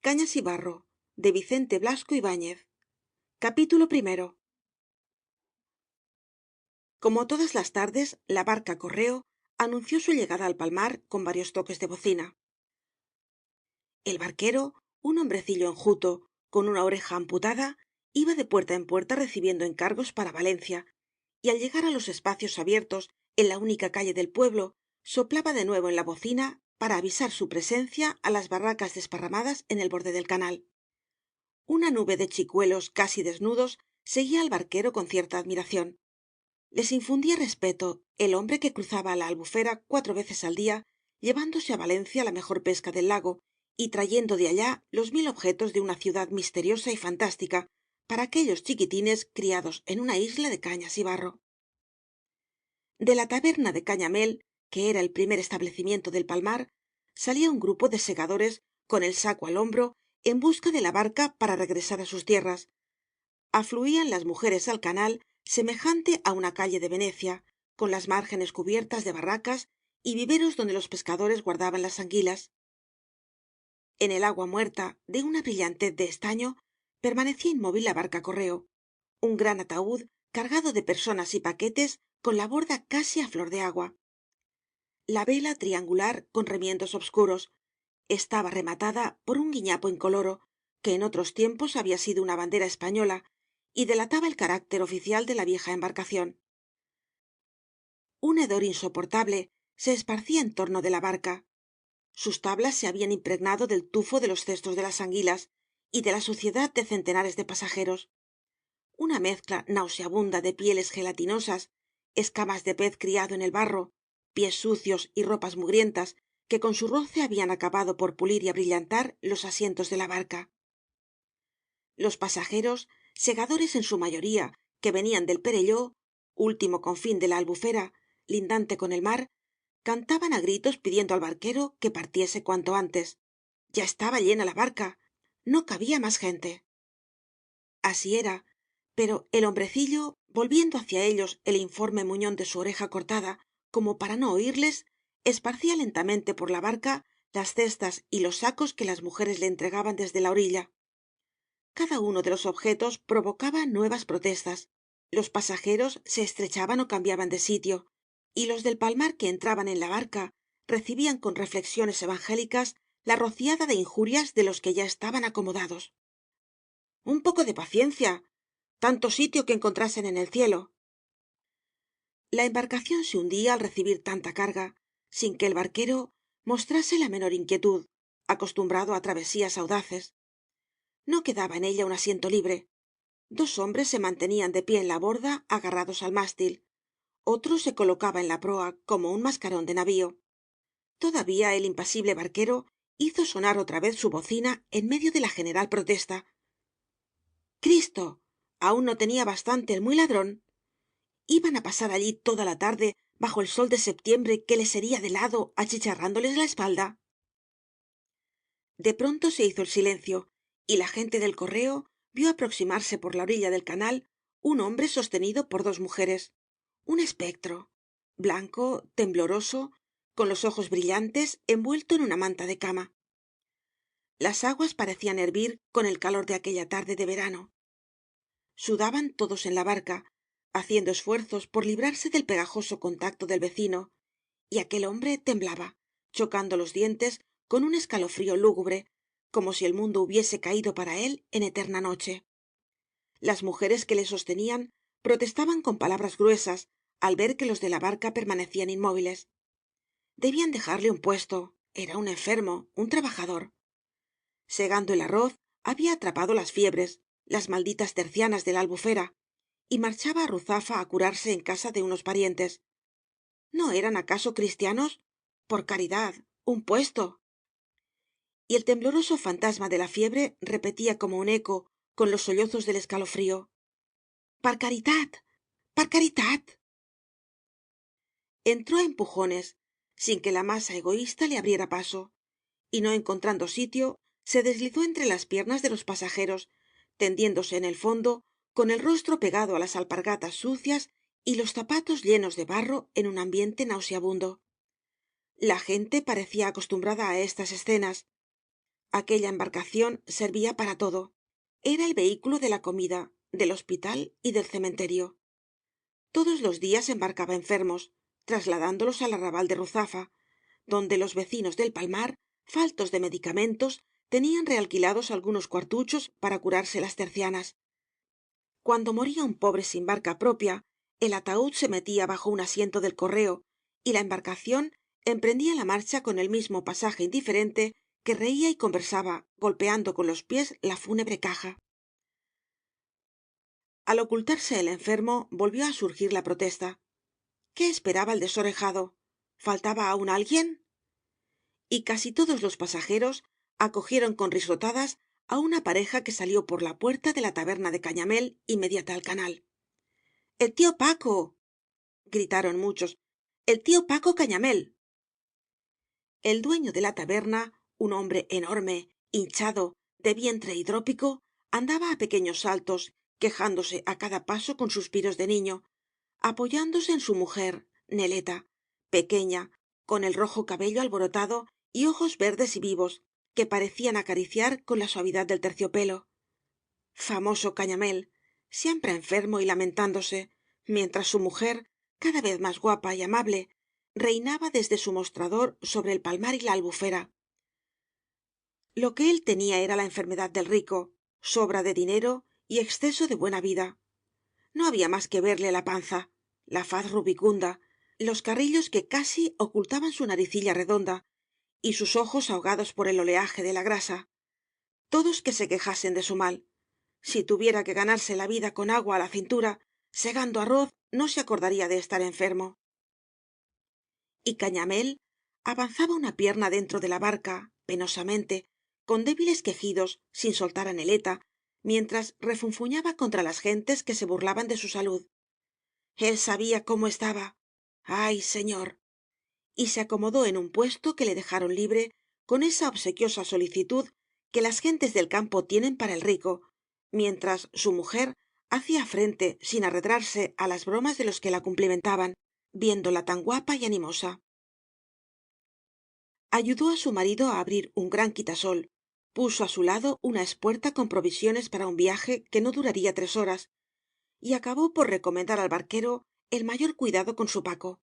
Cañas y barro, de Vicente Blasco Ibáñez. Capítulo primero. Como todas las tardes, la barca Correo anunció su llegada al palmar con varios toques de bocina. El barquero, un hombrecillo enjuto, con una oreja amputada, iba de puerta en puerta recibiendo encargos para Valencia, y al llegar á los espacios abiertos en la única calle del pueblo, soplaba de nuevo en la bocina para avisar su presencia á las barracas desparramadas en el borde del canal. Una nube de chicuelos casi desnudos seguía al barquero con cierta admiración. Les infundía respeto el hombre que cruzaba la albufera 4 veces al día llevándose á Valencia la mejor pesca del lago y trayendo de allá los 1000 objetos de una ciudad misteriosa y fantástica para aquellos chiquitines criados en una isla de cañas y barro. De la taberna de Cañamél, que era el primer establecimiento del palmar, salía un grupo de segadores con el saco al hombro en busca de la barca para regresar á sus tierras. Afluían las mujeres al canal semejante á una calle de Venecia, con las márgenes cubiertas de barracas y viveros donde los pescadores guardaban las anguilas. En el agua muerta, de una brillantez de estaño, permanecía inmóvil la barca Correo, un gran ataúd cargado de personas y paquetes con la borda casi á flor de agua. La vela triangular con remiendos obscuros estaba rematada por un guiñapo incoloro que en otros tiempos había sido una bandera española y delataba el carácter oficial de la vieja embarcación. Un hedor insoportable se esparcía en torno de la barca. Sus tablas se habían impregnado del tufo de los cestos de las anguilas y de la suciedad de centenares de pasajeros. Una mezcla nauseabunda de pieles gelatinosas, escamas de pez criado en el barro, pies sucios y ropas mugrientas que con su roce habían acabado por pulir y abrillantar los asientos de la barca. Los pasajeros, segadores en su mayoría, que venían del Perelló, último confín de la albufera, lindante con el mar, cantaban á gritos pidiendo al barquero que partiese cuanto antes. Ya estaba llena la barca, no cabía más gente. Así era, pero el hombrecillo, volviendo hacia ellos el informe muñón de su oreja cortada, como para no oirles, esparcía lentamente por la barca las cestas y los sacos que las mujeres le entregaban desde la orilla. Cada uno de los objetos provocaba nuevas protestas. Los pasajeros se estrechaban o cambiaban de sitio, y los del palmar que entraban en la barca recibían con reflexiones evangélicas la rociada de injurias de los que ya estaban acomodados. Un poco de paciencia. Tanto sitio que encontrasen en el cielo. La embarcación se hundía al recibir tanta carga, sin que el barquero mostrase la menor inquietud, acostumbrado á travesías audaces. No quedaba en ella un asiento libre. Dos hombres se mantenían de pie en la borda agarrados al mástil. Otro se colocaba en la proa como un mascarón de navío. Todavía el impasible barquero hizo sonar otra vez su bocina en medio de la general protesta. cristo aún no tenía bastante el muy ladrón. Iban á pasar allí toda la tarde bajo el sol de septiembre que les hería de lado achicharrándoles la espalda. De pronto se hizo el silencio y la gente del correo vio aproximarse por la orilla del canal un hombre sostenido por dos mujeres, un espectro, blanco, tembloroso, con los ojos brillantes, envuelto en una manta de cama. Las aguas parecían hervir con el calor de aquella tarde de verano. Sudaban todos en la barca, haciendo esfuerzos por librarse del pegajoso contacto del vecino, y aquel hombre temblaba, chocando los dientes con un escalofrío lúgubre, como si el mundo hubiese caído para él en eterna noche. Las mujeres que le sostenían protestaban con palabras gruesas al ver que los de la barca permanecían inmóviles. Debían dejarle un puesto, era un enfermo, un trabajador. Segando el arroz, había atrapado las fiebres, las malditas tercianas de la albufera, y marchaba á Ruzafa á curarse en casa de unos parientes. ¿No eran acaso cristianos? Por caridad, un puesto. Y el tembloroso fantasma de la fiebre repetía como un eco con los sollozos del escalofrío. Per caritat, per caritat. Entró á empujones, sin que la masa egoísta le abriera paso, y no encontrando sitio, se deslizó entre las piernas de los pasajeros, tendiéndose en el fondo, con el rostro pegado á las alpargatas sucias y los zapatos llenos de barro en un ambiente nauseabundo. La gente parecía acostumbrada á estas escenas. Aquella embarcación servía para todo. Era el vehículo de la comida, del hospital y del cementerio. Todos los días embarcaba enfermos, trasladándolos al arrabal de ruzafa, donde los vecinos del palmar faltos de medicamentos tenían realquilados algunos cuartuchos para curarse las tercianas. Cuando moría un pobre sin barca propia, el ataúd se metía bajo un asiento del correo y la embarcación emprendía la marcha con el mismo pasaje indiferente que reía y conversaba golpeando con los pies la fúnebre caja. Al ocultarse el enfermo volvió á surgir la protesta. ¿Qué esperaba el desorejado? ¿Faltaba aún alguien? Y casi todos los pasajeros acogieron con risotadas á una pareja que salió por la puerta de la taberna de Cañamél inmediata al canal. el tío paco gritaron muchos. el tío paco cañamél. El dueño de la taberna, un hombre enorme, hinchado, de vientre hidrópico, andaba á pequeños saltos, quejándose á cada paso con suspiros de niño, apoyándose en su mujer, Neleta, pequeña, con el rojo cabello alborotado y ojos verdes y vivos, que parecían acariciar con la suavidad del terciopelo. Famoso Cañamél, siempre enfermo y lamentándose, mientras su mujer, cada vez más guapa y amable, reinaba desde su mostrador sobre el palmar y la albufera. Lo que él tenía era la enfermedad del rico, sobra de dinero y exceso de buena vida. No había más que verle la panza, la faz rubicunda, los carrillos que casi ocultaban su naricilla redonda y sus ojos ahogados por el oleaje de la grasa. Todos que se quejasen de su mal. Si tuviera que ganarse la vida con agua á la cintura, segando arroz, no se acordaría de estar enfermo. Y Cañamél avanzaba una pierna dentro de la barca, penosamente, con débiles quejidos, sin soltar á Neleta, mientras refunfuñaba contra las gentes que se burlaban de su salud. Él sabía cómo estaba. ¡Ay, señor! Y se acomodó en un puesto que le dejaron libre con esa obsequiosa solicitud que las gentes del campo tienen para el rico, mientras su mujer hacía frente sin arredrarse á las bromas de los que la cumplimentaban, viéndola tan guapa y animosa. Ayudó á su marido á abrir un gran quitasol, puso á su lado una espuerta con provisiones para un viaje que no duraría 3 horas, y acabó por recomendar al barquero el mayor cuidado con su Paco.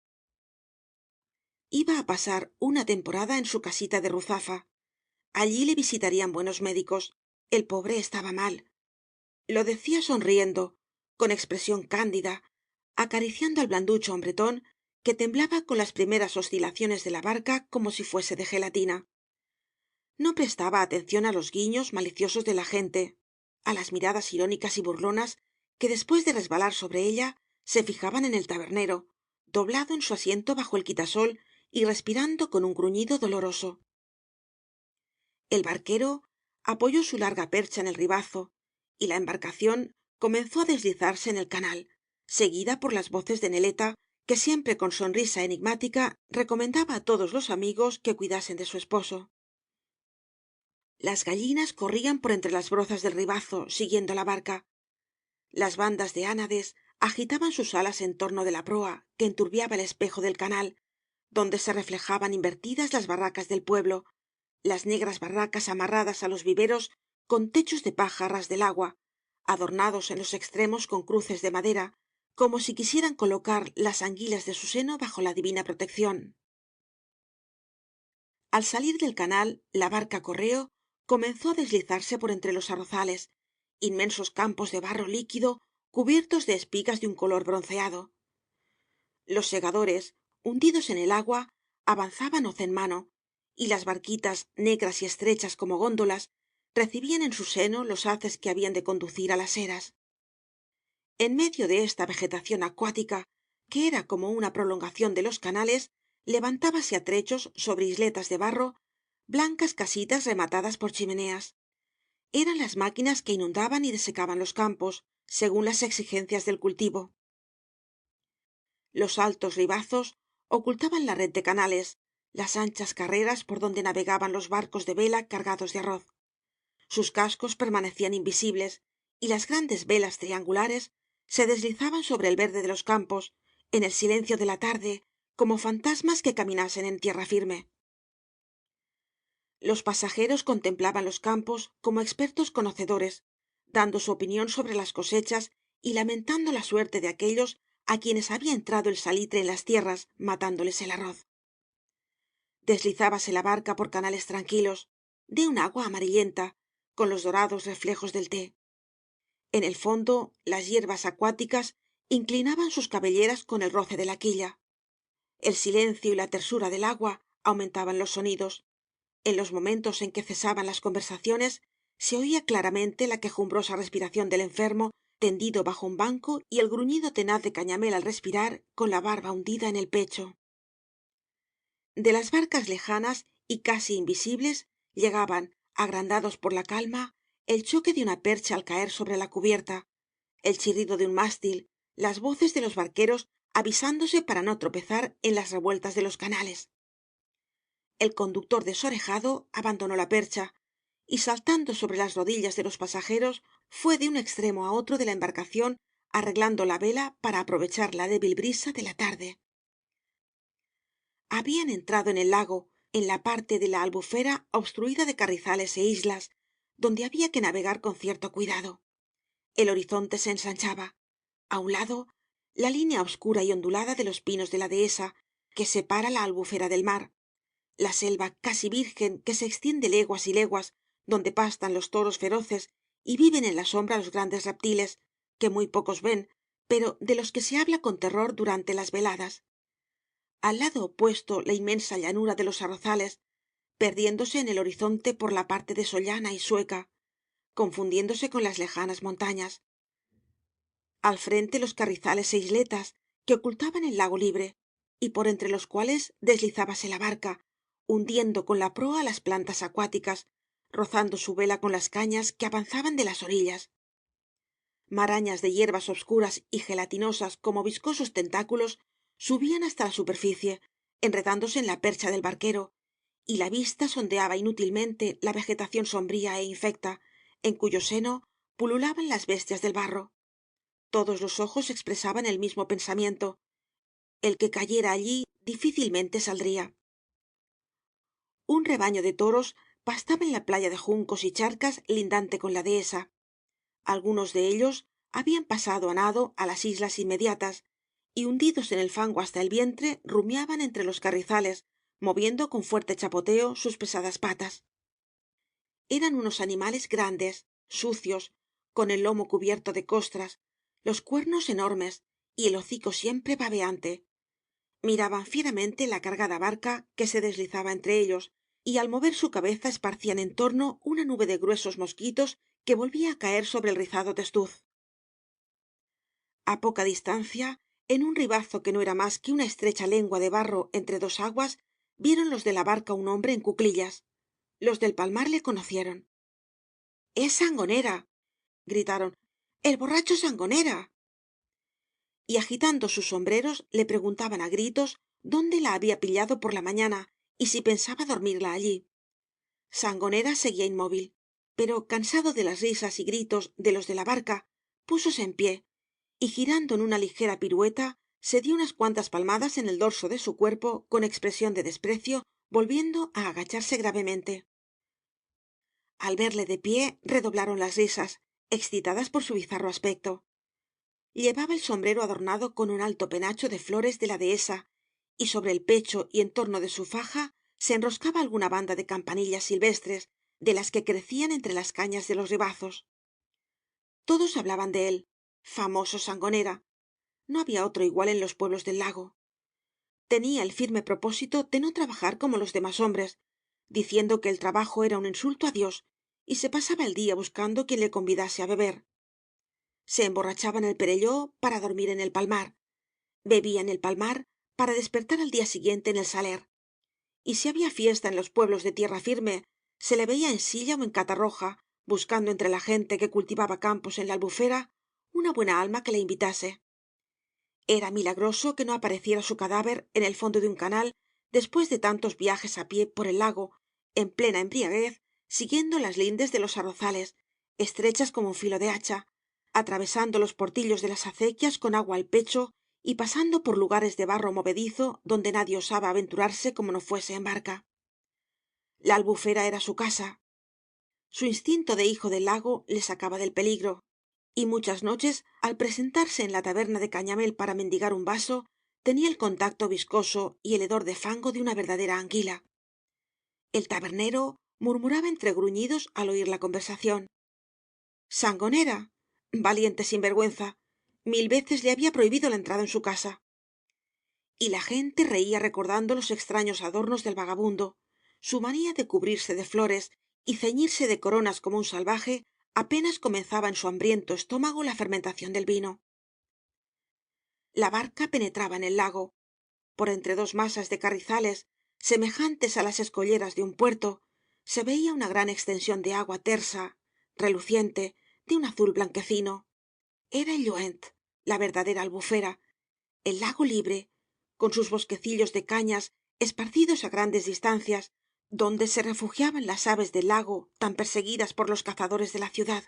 Iba á pasar una temporada en su casita de ruzafa. Allí le visitarían buenos médicos. El pobre estaba mal. Lo decía sonriendo, con expresión cándida, acariciando al blanducho hombretón que temblaba con las primeras oscilaciones de la barca como si fuese de gelatina. No prestaba atención á los guiños maliciosos de la gente, á las miradas irónicas y burlonas que después de resbalar sobre ella se fijaban en el tabernero, doblado en su asiento bajo el quitasol y respirando con un gruñido doloroso. El barquero apoyó su larga percha en el ribazo y la embarcación comenzó á deslizarse en el canal, seguida por las voces de Neleta, que siempre con sonrisa enigmática recomendaba á todos los amigos que cuidasen de su esposo. Las gallinas corrían por entre las brozas del ribazo siguiendo la barca. Las bandas de ánades agitaban sus alas en torno de la proa que enturbiaba el espejo del canal, donde se reflejaban invertidas las barracas del pueblo, las negras barracas amarradas á los viveros con techos de paja a ras del agua, adornados en los extremos con cruces de madera, como si quisieran colocar las anguilas de su seno bajo la divina protección. Al salir del canal la barca correo comenzó á deslizarse por entre los arrozales, inmensos campos de barro líquido cubiertos de espigas de un color bronceado. Los segadores hundidos en el agua avanzaban hoz en mano y las barquitas negras y estrechas como góndolas recibían en su seno los haces que habían de conducir á las eras. En medio de esta vegetación acuática que era como una prolongación de los canales levantábase á trechos sobre isletas de barro blancas casitas rematadas por chimeneas. Eran las máquinas que inundaban y desecaban los campos según las exigencias del cultivo. Los altos ribazos ocultaban la red de canales, las anchas carreras por donde navegaban los barcos de vela cargados de arroz. Sus cascos permanecían invisibles y las grandes velas triangulares se deslizaban sobre el verde de los campos en el silencio de la tarde como fantasmas que caminasen en tierra firme. Los pasajeros contemplaban los campos como expertos conocedores, dando su opinión sobre las cosechas y lamentando la suerte de aquellos á quienes había entrado el salitre en las tierras, matándoles el arroz. Deslizábase la barca por canales tranquilos de un agua amarillenta con los dorados reflejos del té. En el fondo las hierbas acuáticas inclinaban sus cabelleras con el roce de la quilla. El silencio y la tersura del agua aumentaban los sonidos. En los momentos en que cesaban las conversaciones se oía claramente la quejumbrosa respiración del enfermo tendido bajo un banco y el gruñido tenaz de Cañamél al respirar con la barba hundida en el pecho. De las barcas lejanas y casi invisibles llegaban, agrandados por la calma, el choque de una percha al caer sobre la cubierta, el chirrido de un mástil, las voces de los barqueros avisándose para no tropezar en las revueltas de los canales. El conductor desorejado abandonó la percha y saltando sobre las rodillas de los pasajeros fué de un extremo á otro de la embarcación arreglando la vela para aprovechar la débil brisa de la tarde. Habían entrado en el lago en la parte de la albufera obstruida de carrizales é islas donde había que navegar con cierto cuidado. El horizonte se ensanchaba. A un lado la línea obscura y ondulada de los pinos de la dehesa que separa la albufera del mar, la selva casi virgen que se extiende leguas y leguas donde pastan los toros feroces y viven en la sombra los grandes reptiles que muy pocos ven pero de los que se habla con terror durante las veladas. Al lado opuesto la inmensa llanura de los arrozales perdiéndose en el horizonte por la parte de sollana y sueca confundiéndose con las lejanas montañas. Al frente los carrizales é isletas que ocultaban el lago libre y por entre los cuales deslizábase la barca hundiendo con la proa las plantas acuáticas rozando su vela con las cañas que avanzaban de las orillas. Marañas de hierbas obscuras y gelatinosas como viscosos tentáculos subían hasta la superficie enredándose en la percha del barquero y la vista sondeaba inútilmente la vegetación sombría é infecta en cuyo seno pululaban las bestias del barro. Todos los ojos expresaban el mismo pensamiento el que cayera allí difícilmente saldría. Un rebaño de toros pastaba en la playa de juncos y charcas lindante con la dehesa. Algunos de ellos habían pasado á nado á las islas inmediatas y hundidos en el fango hasta el vientre rumiaban entre los carrizales moviendo con fuerte chapoteo sus pesadas patas. Eran unos animales grandes sucios con el lomo cubierto de costras los cuernos enormes y el hocico siempre babeante. Miraban fieramente la cargada barca que se deslizaba entre ellos y al mover su cabeza esparcían en torno una nube de gruesos mosquitos que volvía á caer sobre el rizado testuz. A poca distancia en un ribazo que no era más que una estrecha lengua de barro entre dos aguas vieron los de la barca un hombre en cuclillas. Los del palmar le conocieron. es sangonera gritaron el borracho sangonera y agitando sus sombreros le preguntaban á gritos dónde la había pillado por la mañana y si pensaba dormirla allí. sangonera seguía inmóvil pero cansado de las risas y gritos de los de la barca púsose en pie y girando en una ligera pirueta se dio unas cuantas palmadas en el dorso de su cuerpo con expresión de desprecio volviendo á agacharse gravemente. Al verle de pie redoblaron las risas excitadas por su bizarro aspecto. Llevaba el sombrero adornado con un alto penacho de flores de la dehesa y sobre el pecho y en torno de su faja se enroscaba alguna banda de campanillas silvestres de las que crecían entre las cañas de los ribazos. Todos hablaban de él famoso sangonera no había otro igual en los pueblos del lago. Tenía el firme propósito de no trabajar como los demás hombres diciendo que el trabajo era un insulto á Dios y se pasaba el día buscando quien le convidase á beber. Se emborrachaba en el perelló para dormir en el palmar bebía en el palmar para despertar al día siguiente en el saler y si había fiesta en los pueblos de tierra firme se le veía en silla ó en catarroja buscando entre la gente que cultivaba campos en la albufera una buena alma que le invitase. Era milagroso que no apareciera su cadáver en el fondo de un canal después de tantos viajes á pie por el lago en plena embriaguez siguiendo las lindes de los arrozales estrechas como un filo de hacha atravesando los portillos de las acequias con agua al pecho y pasando por lugares de barro movedizo donde nadie osaba aventurarse como no fuese en barca. La Albufera era su casa. Su instinto de hijo del lago le sacaba del peligro, y muchas noches al presentarse en la taberna de Cañamél para mendigar un vaso tenía el contacto viscoso y el hedor de fango de una verdadera anguila. El tabernero murmuraba entre gruñidos al oir la conversación: sangonera, valiente sinvergüenza, 1000 veces le había prohibido la entrada en su casa. Y la gente reía recordando los extraños adornos del vagabundo, su manía de cubrirse de flores y ceñirse de coronas como un salvaje apenas comenzaba en su hambriento estómago la fermentación del vino. La barca penetraba en el lago. Por entre dos masas de carrizales semejantes á las escolleras de un puerto se veía una gran extensión de agua tersa, reluciente, de un azul blanquecino. Era el lluent, la verdadera Albufera, el lago libre, con sus bosquecillos de cañas esparcidos á grandes distancias, donde se refugiaban las aves del lago tan perseguidas por los cazadores de la ciudad.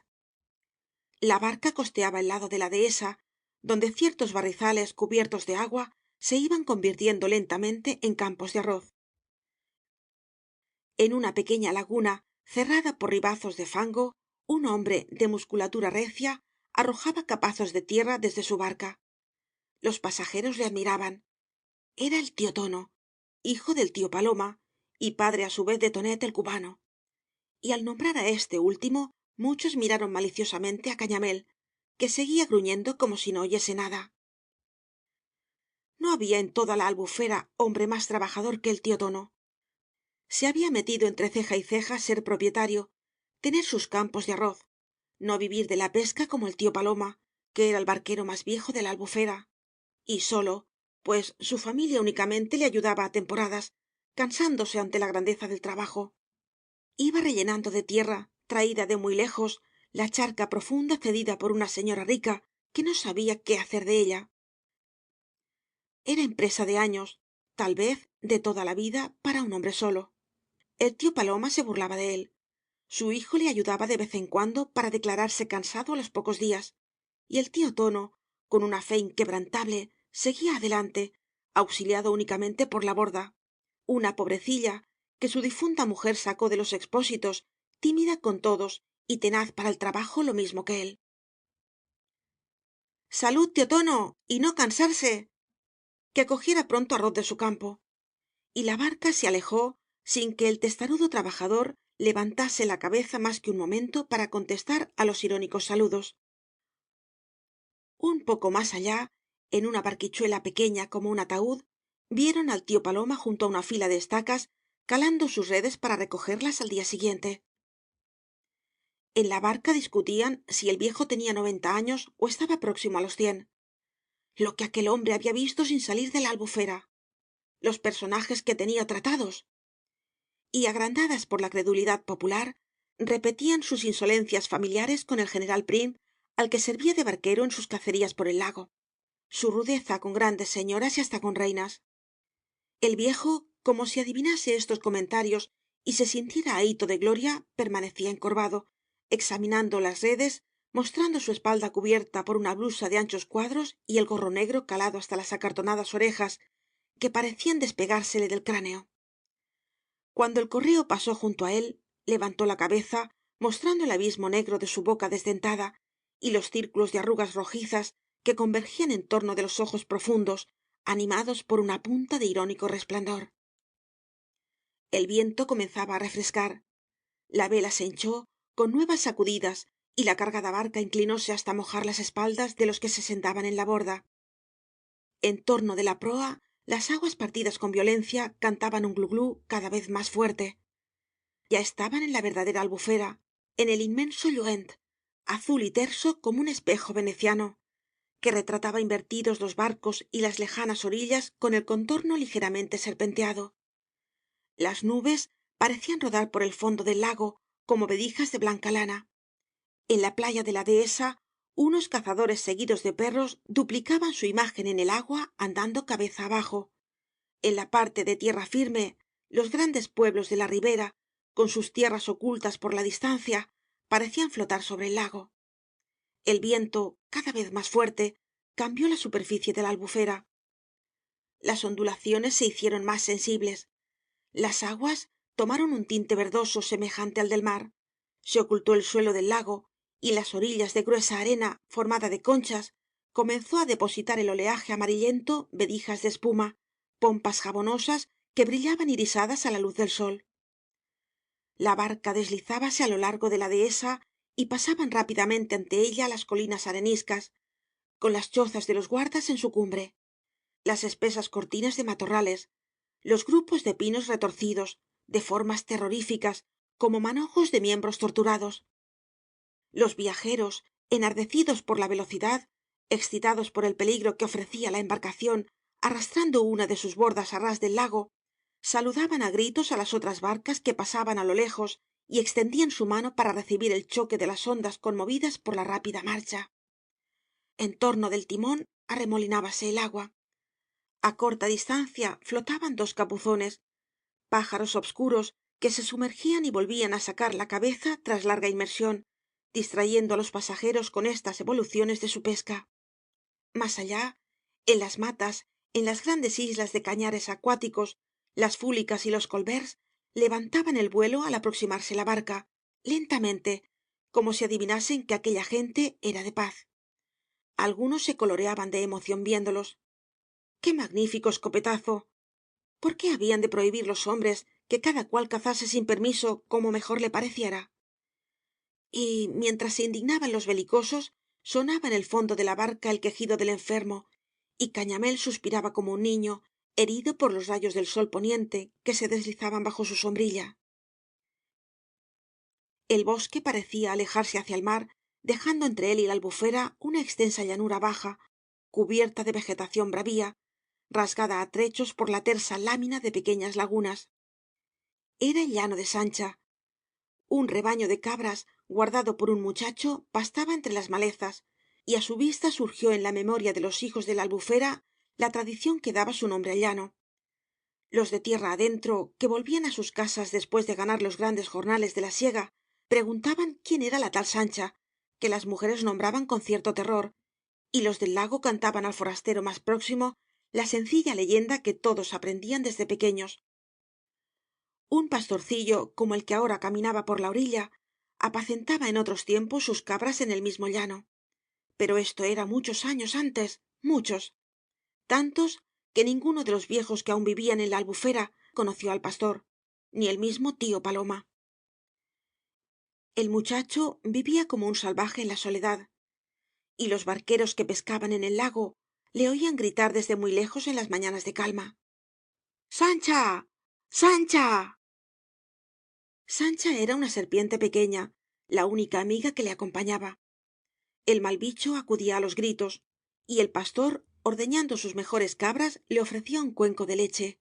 La barca costeaba el lado de la dehesa, donde ciertos barrizales cubiertos de agua se iban convirtiendo lentamente en campos de arroz. En una pequeña laguna cerrada por ribazos de fango, un hombre de musculatura recia arrojaba capazos de tierra desde su barca. Los pasajeros le admiraban. Era el tío Tono, hijo del tío Paloma y padre á su vez de Tonet el cubano. Y al nombrar á este último muchos miraron maliciosamente á Cañamél, que seguía gruñendo como si no oyese nada. No había en toda la Albufera hombre más trabajador que el tío Tono. Se había metido entre ceja y ceja ser propietario, tener sus campos de arroz, no vivir de la pesca como el tío Paloma, que era el barquero más viejo de la Albufera, y solo, pues su familia únicamente le ayudaba á temporadas, cansándose ante la grandeza del trabajo. Iba rellenando de tierra, traída de muy lejos, la charca profunda cedida por una señora rica que no sabía qué hacer de ella. Era empresa de años, tal vez de toda la vida, para un hombre solo. El tío Paloma se burlaba de él. Su hijo le ayudaba de vez en cuando para declararse cansado á los pocos días, y el tío Tono, con una fe inquebrantable, seguía adelante, auxiliado únicamente por la borda, una pobrecilla que su difunta mujer sacó de los expósitos, tímida con todos y tenaz para el trabajo lo mismo que él. Salud, tío Tono, y no cansarse, que cogiera pronto arroz de su campo. Y la barca se alejó sin que el testarudo trabajador levantase la cabeza más que un momento para contestar á los irónicos saludos. Un poco más allá, en una barquichuela pequeña como un ataúd, vieron al tío Paloma junto á una fila de estacas calando sus redes para recogerlas al día siguiente. En la barca discutían si el viejo tenía 90 años ó estaba próximo á los 100. Lo que aquel hombre había visto sin salir de la Albufera, los personajes que tenía tratados. Y agrandadas por la credulidad popular, repetían sus insolencias familiares con el general Prim, al que servía de barquero en sus cacerías por el lago, su rudeza con grandes señoras y hasta con reinas. El viejo, como si adivinase estos comentarios y se sintiera ahito de gloria, permanecía encorvado, examinando las redes, mostrando su espalda cubierta por una blusa de anchos cuadros y el gorro negro calado hasta las acartonadas orejas, que parecían despegársele del cráneo. Cuando el correo pasó junto á él, levantó la cabeza, mostrando el abismo negro de su boca desdentada y los círculos de arrugas rojizas que convergían en torno de los ojos profundos, animados por una punta de irónico resplandor. El viento comenzaba á refrescar. La vela se hinchó con nuevas sacudidas y la cargada barca inclinóse hasta mojar las espaldas de los que se sentaban en la borda. En torno de la proa las aguas partidas con violencia cantaban un gluglú cada vez más fuerte. Ya estaban en la verdadera Albufera, en el inmenso lluent, azul y terso como un espejo veneciano, que retrataba invertidos los barcos y las lejanas orillas con el contorno ligeramente serpenteado. Las nubes parecían rodar por el fondo del lago como vedijas de blanca lana. En la playa de la dehesa unos cazadores seguidos de perros duplicaban su imagen en el agua andando cabeza abajo. En la parte de tierra firme los grandes pueblos de la ribera, con sus tierras ocultas por la distancia, parecían flotar sobre el lago. El viento, cada vez más fuerte, cambió la superficie de la Albufera. Las ondulaciones se hicieron más sensibles. Las aguas tomaron un tinte verdoso semejante al del mar. Se ocultó el suelo del lago y en las orillas de gruesa arena formada de conchas comenzó á depositar el oleaje amarillento vedijas de espuma, pompas jabonosas que brillaban irisadas á la luz del sol. La barca deslizábase á lo largo de la dehesa y pasaban rápidamente ante ella las colinas areniscas, con las chozas de los guardas en su cumbre, las espesas cortinas de matorrales, los grupos de pinos retorcidos, de formas terroríficas, como manojos de miembros torturados. Los viajeros, enardecidos por la velocidad, excitados por el peligro que ofrecía la embarcación arrastrando una de sus bordas á ras del lago, saludaban á gritos á las otras barcas que pasaban á lo lejos y extendían su mano para recibir el choque de las ondas conmovidas por la rápida marcha. En torno del timón arremolinábase el agua. A corta distancia flotaban dos capuzones, pájaros obscuros que se sumergían y volvían á sacar la cabeza tras larga inmersión, distrayendo á los pasajeros con estas evoluciones de su pesca. Más allá, en las matas, en las grandes islas de cañares acuáticos, las fúlicas y los collverts levantaban el vuelo al aproximarse la barca, lentamente, como si adivinasen que aquella gente era de paz. Algunos se coloreaban de emoción viéndolos. ¡Qué magnífico escopetazo! ¿Por qué habían de prohibir los hombres que cada cual cazase sin permiso como mejor le pareciera? Y mientras se indignaban los belicosos, sonaba en el fondo de la barca el quejido del enfermo, y Cañamél suspiraba como un niño, herido por los rayos del sol poniente que se deslizaban bajo su sombrilla. El bosque parecía alejarse hacia el mar, dejando entre él y la albufera una extensa llanura baja, cubierta de vegetación bravía, rasgada á trechos por la tersa lámina de pequeñas lagunas. Era el llano de sancha. Un rebaño de cabras guardado por un muchacho pastaba entre las malezas y á su vista surgió en la memoria de los hijos de la albufera la tradición que daba su nombre al llano. Los de tierra adentro que volvían á sus casas después de ganar los grandes jornales de la siega preguntaban quién era la tal sancha que las mujeres nombraban con cierto terror y los del lago cantaban al forastero más próximo la sencilla leyenda que todos aprendían desde pequeños. Un pastorcillo como el que ahora caminaba por la orilla apacentaba en otros tiempos sus cabras en el mismo llano, pero esto era muchos años antes, muchos, tantos que ninguno de los viejos que aún vivían en la albufera conoció al pastor, ni el mismo tío Paloma. El muchacho vivía como un salvaje en la soledad, y los barqueros que pescaban en el lago le oían gritar desde muy lejos en las mañanas de calma: sancha sancha. Sancha era una serpiente pequeña, la única amiga que le acompañaba. El mal bicho acudía á los gritos, y el pastor, ordeñando sus mejores cabras, le ofrecía un cuenco de leche.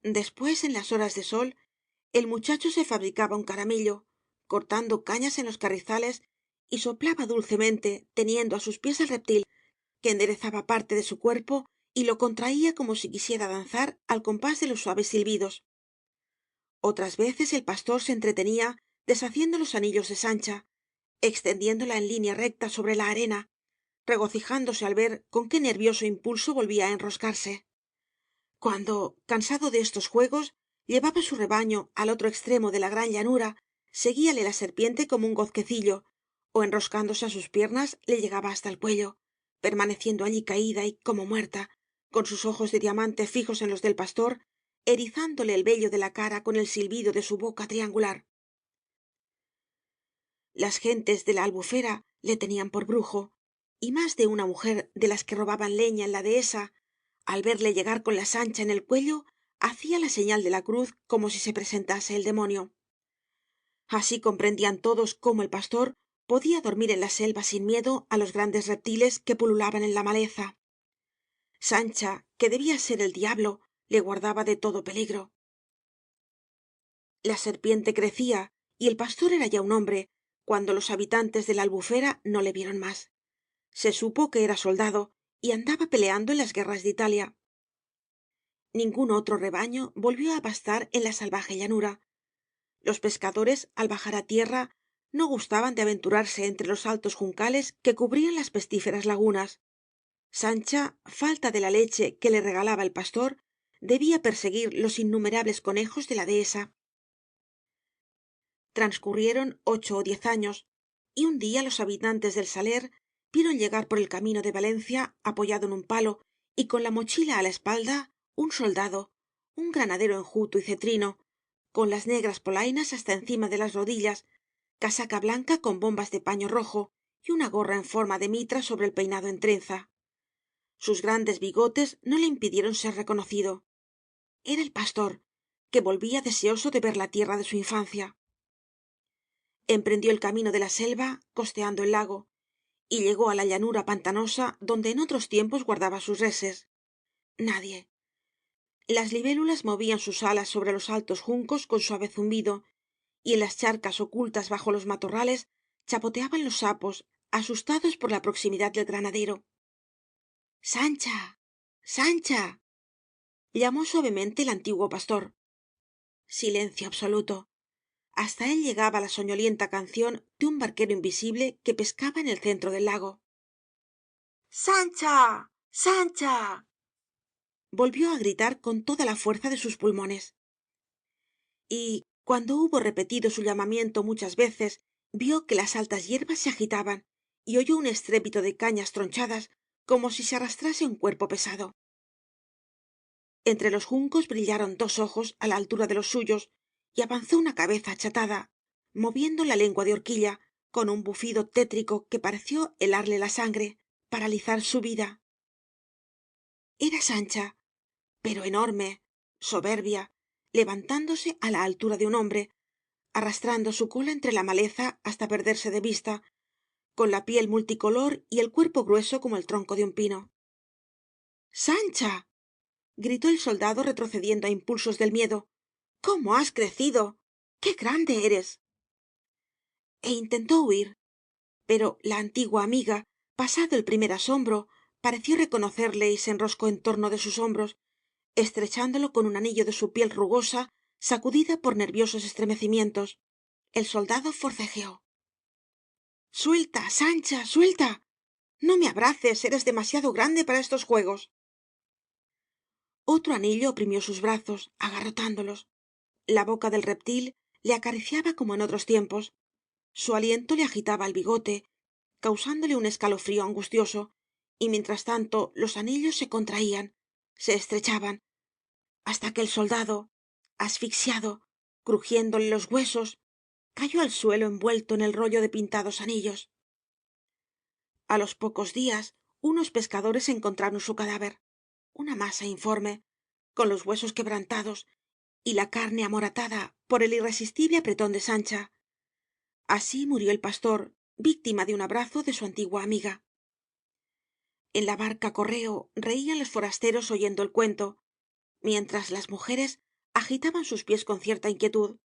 Después, en las horas de sol, el muchacho se fabricaba un caramillo, cortando cañas en los carrizales, y soplaba dulcemente, teniendo á sus pies el reptil, que enderezaba parte de su cuerpo y lo contraía como si quisiera danzar al compás de los suaves silbidos. Otras veces el pastor se entretenía deshaciendo los anillos de sancha, extendiéndola en línea recta sobre la arena, regocijándose al ver con qué nervioso impulso volvía á enroscarse. Cuando, cansado de estos juegos, llevaba su rebaño al otro extremo de la gran llanura, seguíale la serpiente como un gozquecillo, o enroscándose á sus piernas le llegaba hasta el cuello, permaneciendo allí caída y como muerta, con sus ojos de diamante fijos en los del pastor, erizándole el vello de la cara con el silbido de su boca triangular. Las gentes de la albufera le tenían por brujo, y más de una mujer de las que robaban leña en la dehesa, al verle llegar con la sancha en el cuello, hacía la señal de la cruz como si se presentase el demonio. Así comprendían todos cómo el pastor podía dormir en la selva sin miedo á los grandes reptiles que pululaban en la maleza. Sancha, que debía ser el diablo, le guardaba de todo peligro. La serpiente crecía y el pastor era ya un hombre cuando los habitantes de la albufera no le vieron más. Se supo que era soldado y andaba peleando en las guerras de Italia. Ningún otro rebaño volvió á pastar en la salvaje llanura. Los pescadores, al bajar á tierra, no gustaban de aventurarse entre los altos juncales que cubrían las pestíferas lagunas. Sancha, falta de la leche que le regalaba el pastor, debía perseguir los innumerables conejos de la dehesa, Transcurrieron 8 ó 10 años, y un día los habitantes del saler vieron llegar por el camino de Valencia, apoyado en un palo y con la mochila á la espalda, un soldado, un granadero enjuto y cetrino, con las negras polainas hasta encima de las rodillas, casaca blanca con bombas de paño rojo y una gorra en forma de mitra sobre el peinado en trenza. Sus grandes bigotes no le impidieron ser reconocido. Era el pastor, que volvía deseoso de ver la tierra de su infancia. Emprendió el camino de la selva, costeando el lago, y llegó á la llanura pantanosa donde en otros tiempos guardaba sus reses. Nadie. Las libélulas movían sus alas sobre los altos juncos con suave zumbido, y en las charcas ocultas bajo los matorrales chapoteaban los sapos, asustados por la proximidad del granadero. sancha sancha llamó suavemente el antiguo pastor. Silencio absoluto. Hasta él llegaba la soñolienta canción de un barquero invisible que pescaba en el centro del lago. sancha sancha volvió á gritar con toda la fuerza de sus pulmones. Y cuando hubo repetido su llamamiento muchas veces, vio que las altas hierbas se agitaban y oyó un estrépito de cañas tronchadas como si se arrastrase un cuerpo pesado. Entre los juncos brillaron dos ojos á la altura de los suyos y avanzó una cabeza achatada, moviendo la lengua de horquilla con un bufido tétrico que pareció helarle la sangre, paralizar su vida. Era sancha, pero enorme, soberbia, levantándose á la altura de un hombre, arrastrando su cola entre la maleza hasta perderse de vista, con la piel multicolor y el cuerpo grueso como el tronco de un pino. sancha gritó el soldado retrocediendo á impulsos del miedo. cómo has crecido. qué grande eres. e intentó huir, pero la antigua amiga, pasado el primer asombro, pareció reconocerle y se enroscó en torno de sus hombros, estrechándolo con un anillo de su piel rugosa sacudida por nerviosos estremecimientos. El soldado forcejeó. suelta sancha suelta. no me abraces, eres demasiado grande para estos juegos. otro anillo oprimió sus brazos agarrotándolos. La boca del reptil le acariciaba como en otros tiempos. Su aliento le agitaba el bigote, causándole un escalofrío angustioso, y mientras tanto los anillos se contraían, se estrechaban, hasta que el soldado, asfixiado, crujiéndole los huesos, cayó al suelo envuelto en el rollo de pintados anillos. a los pocos días unos pescadores encontraron su cadáver, una masa informe, con los huesos quebrantados y la carne amoratada por el irresistible apretón de sancha. así murió el pastor, víctima de un abrazo de su antigua amiga. en la barca correo reían los forasteros oyendo el cuento, mientras las mujeres agitaban sus pies con cierta inquietud,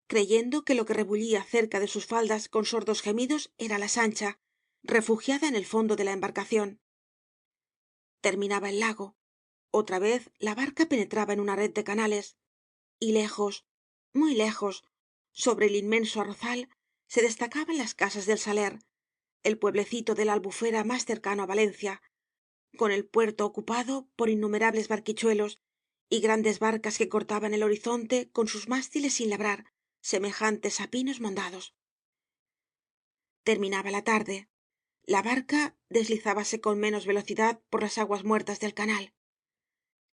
creyendo que lo que rebullía cerca de sus faldas con sordos gemidos era la sancha, refugiada en el fondo de la embarcación. terminaba el lago. otra vez la barca penetraba en una red de canales, y lejos, muy lejos, sobre el inmenso arrozal, se destacaban las casas del saler, el pueblecito de la albufera más cercano á valencia, con el puerto ocupado por innumerables barquichuelos y grandes barcas que cortaban el horizonte con sus mástiles sin labrar, semejantes á pinos mondados. terminaba la tarde. la barca deslizábase con menos velocidad por las aguas muertas del canal.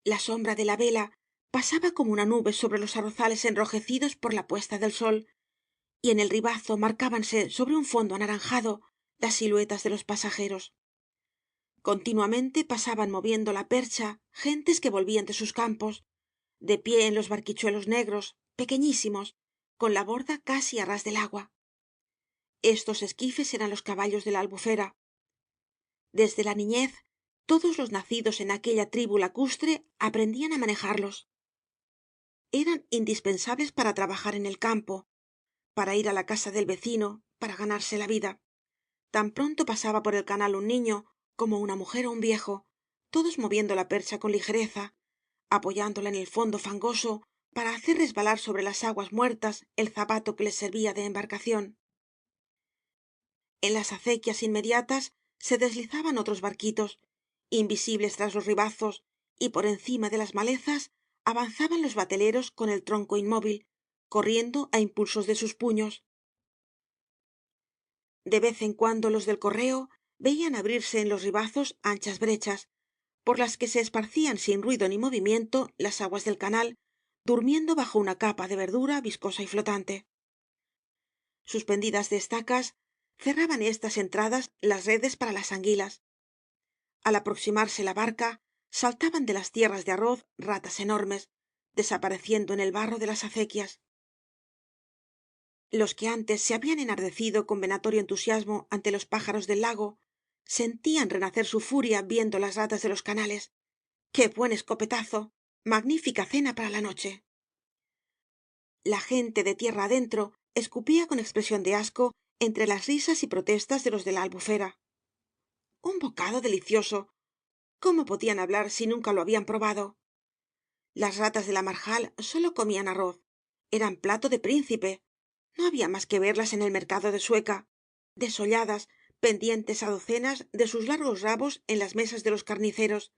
la sombra de la vela pasaba como una nube sobre los arrozales enrojecidos por la puesta del sol, y en el ribazo marcábanse sobre un fondo anaranjado las siluetas de los pasajeros. continuamente pasaban moviendo la percha gentes que volvían de sus campos, de pie en los barquichuelos negros, pequeñísimos, con la borda casi á ras del agua. estos esquifes eran los caballos de la albufera. desde la niñez todos los nacidos en aquella tribu lacustre aprendían á manejarlos. eran indispensables para trabajar en el campo, para ir á la casa del vecino, para ganarse la vida. tan pronto pasaba por el canal un niño como una mujer ó un viejo, todos moviendo la percha con ligereza, apoyándola en el fondo fangoso para hacer resbalar sobre las aguas muertas el zapato que les servía de embarcación. en las acequias inmediatas se deslizaban otros barquitos, invisibles tras los ribazos, y por encima de las malezas avanzaban los bateleros con el tronco inmóvil, corriendo á impulsos de sus puños. De vez en cuando los del correo veían abrirse en los ribazos anchas brechas por las que se esparcían sin ruido ni movimiento las aguas del canal, durmiendo bajo una capa de verdura viscosa y flotante. Suspendidas de estacas cerraban estas entradas las redes para las anguilas. Al aproximarse la barca saltaban de las tierras de arroz ratas enormes, desapareciendo en el barro de las acequias. Los que antes se habían enardecido con venatorio entusiasmo ante los pájaros del lago sentían renacer su furia viendo las ratas de los canales. ¡Qué buen escopetazo! Magnífica cena para la noche. La gente de tierra adentro escupía con expresión de asco entre las risas y protestas de los de la albufera. Un bocado delicioso. ¿Cómo podían hablar si nunca lo habían probado? Las ratas de la marjal sólo comían arroz. Eran plato de príncipe. No había más que verlas en el mercado de Sueca, desolladas, pendientes á docenas de sus largos rabos en las mesas de los carniceros.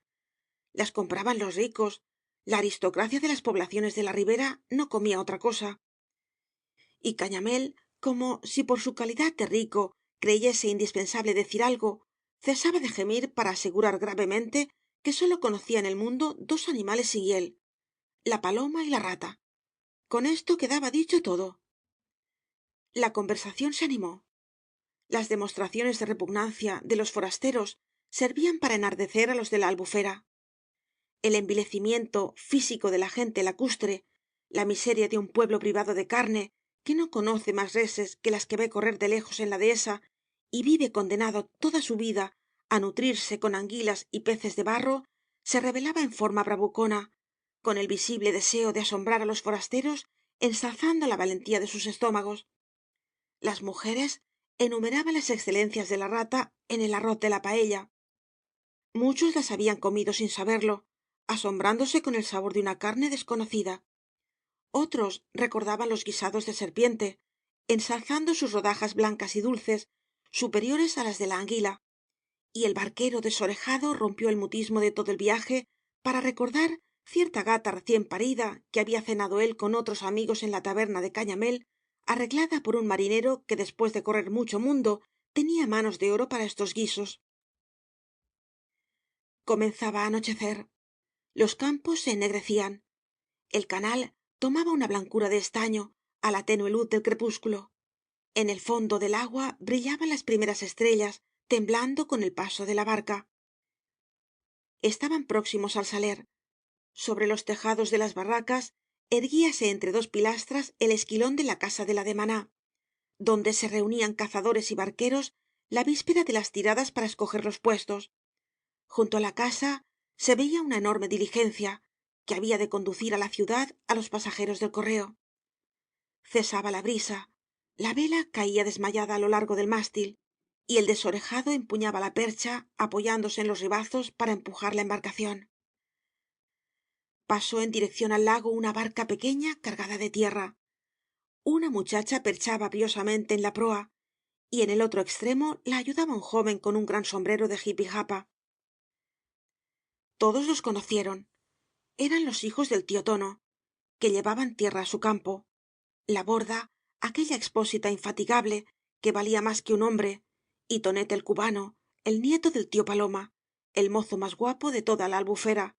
Las compraban los ricos. La aristocracia de las poblaciones de la ribera no comía otra cosa. Y Cañamél, como si por su calidad de rico creyese indispensable decir algo, cesaba de gemir para asegurar gravemente que sólo conocía en el mundo dos animales sin hiel, la paloma y la rata. Con esto quedaba dicho todo. La conversación se animó. Las demostraciones de repugnancia de los forasteros servían para enardecer á los de la albufera. El envilecimiento físico de la gente lacustre, la miseria de un pueblo privado de carne que no conoce más reses que las que ve correr de lejos en la dehesa y vive condenado toda su vida á nutrirse con anguilas y peces de barro, se revelaba en forma bravucona, con el visible deseo de asombrar á los forasteros ensalzando la valentía de sus estómagos. Las mujeres enumeraban las excelencias de la rata en el arroz de la paella. Muchos las habían comido sin saberlo, asombrándose con el sabor de una carne desconocida. Otros recordaban los guisados de serpiente, ensalzando sus rodajas blancas y dulces, superiores á las de la anguila. Y el barquero desorejado rompió el mutismo de todo el viaje para recordar cierta gata recién parida que había cenado él con otros amigos en la taberna de Cañamél, arreglada por un marinero que después de correr mucho mundo tenía manos de oro para estos guisos. Comenzaba á anochecer. Los campos se ennegrecían. El canal tomaba una blancura de estaño á la tenue luz del crepúsculo. En el fondo del agua brillaban las primeras estrellas temblando con el paso de la barca. Estaban próximos al saler. Sobre los tejados de las barracas erguíase entre dos pilastras el esquilón de la casa de la demaná, donde se reunían cazadores y barqueros la víspera de las tiradas para escoger los puestos. Junto á la casa se veía una enorme diligencia que había de conducir á la ciudad á los pasajeros del correo. Cesaba la brisa, la vela caía desmayada á lo largo del mástil y el desorejado empuñaba la percha apoyándose en los ribazos para empujar la embarcación. Pasó en dirección al lago una barca pequeña cargada de tierra. Una muchacha perchaba briosamente en la proa y en el otro extremo la ayudaba un joven con un gran sombrero de jipi japa. Todos los conocieron. Eran los hijos del tío tono, que llevaban tierra á su campo. La borda, aquella expósita infatigable, que valía más que un hombre, y Tonet el cubano, el nieto del tío paloma, el mozo más guapo de toda la albufera,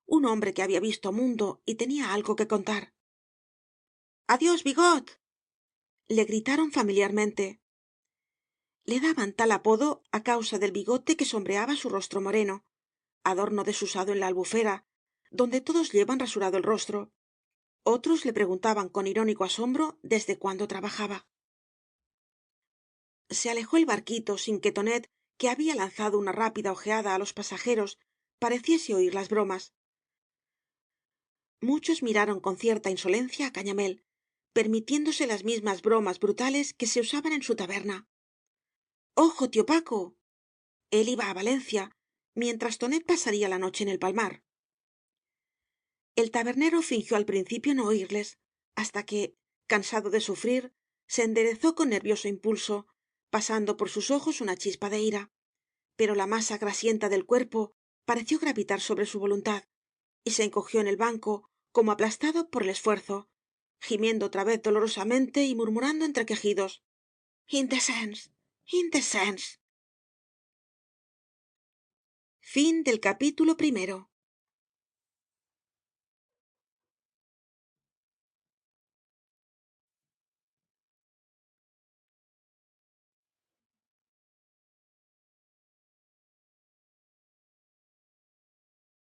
un hombre que había visto mundo y tenía algo que contar. adiós bigot le gritaron familiarmente. Le daban tal apodo á causa del bigote que sombreaba su rostro moreno, adorno desusado en la albufera, donde todos llevan rasurado el rostro. Otros le preguntaban con irónico asombro desde cuándo trabajaba. Se alejó el barquito sin que Tonet, que había lanzado una rápida ojeada á los pasajeros, pareciese oir las bromas. Muchos miraron con cierta insolencia á Cañamél, permitiéndose las mismas bromas brutales que se usaban en su taberna. ojo tío paco él iba á valencia mientras Tonet pasaría la noche en el palmar. El tabernero fingió al principio no oirles hasta que cansado de sufrir se enderezó con nervioso impulso pasando por sus ojos una chispa de ira, pero la masa grasienta del cuerpo pareció gravitar sobre su voluntad y se encogió en el banco como aplastado por el esfuerzo gimiendo otra vez dolorosamente y murmurando entre quejidos: in the sense, in the sense.